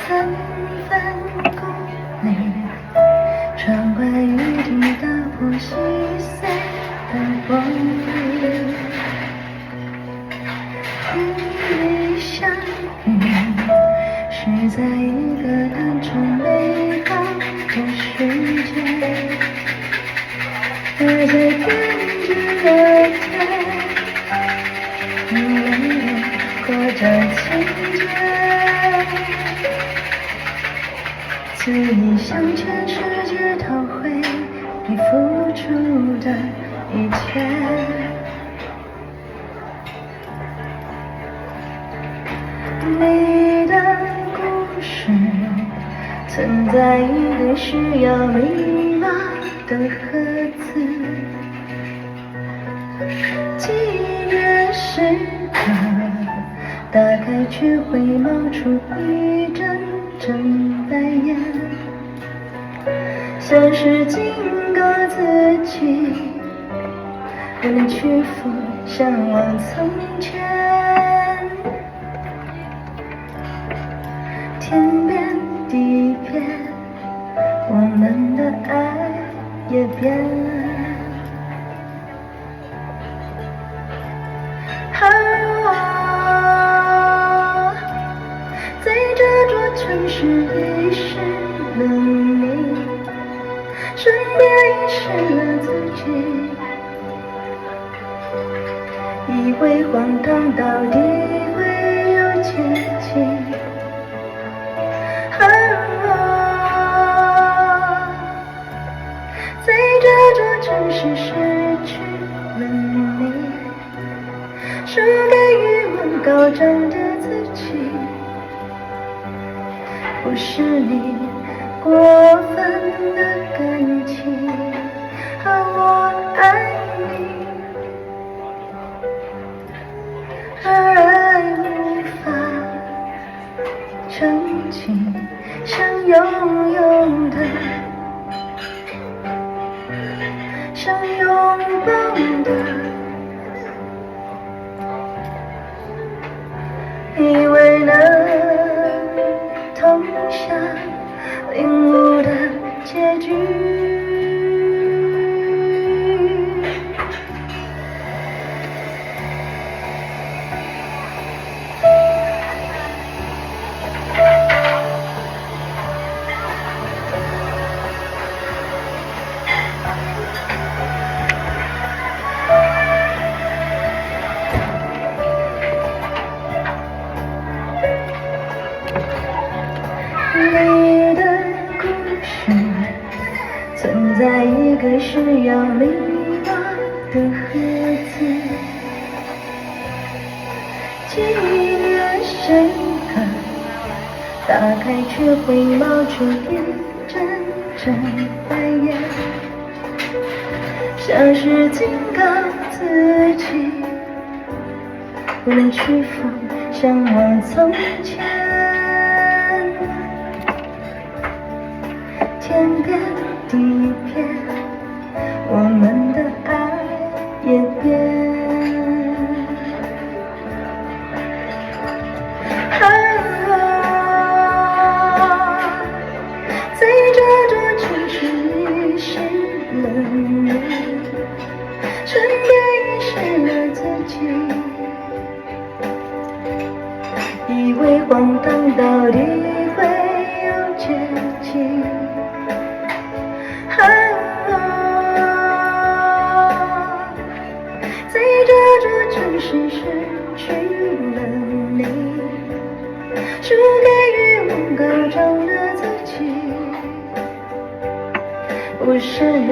三分故里，窗外雨滴打破细碎的玻璃，与你相遇是在一个单纯美好的世界，而在编织的天，活着情节，恣意向全世界讨回你付出的一切。你的故事存在一个需要密码的盒子，几月时刻打开却会冒出一阵阵白烟，像是警告自己不能屈服向往从前。天变地变，我们的爱也变了。在这座城市遗失了你，顺便遗失了自己，以为荒唐到底会有结局。在这座城市失去了你，输给欲望高涨的自己，不是你过分的感情，我爱你，而爱无法澄清，想拥有的，想拥抱的，以为能同享领悟的结局。你的故事存在一个需要密码的盒子，几月深刻打开却会冒出一阵阵白烟，像是警告自己不能屈服向往从前。天变地变，我们的爱也变。在这座城市遗失了你，顺便遗失了自己，以为荒唐到底会有结局。在这座城市失去了你，输给欲望高涨的自己，不是你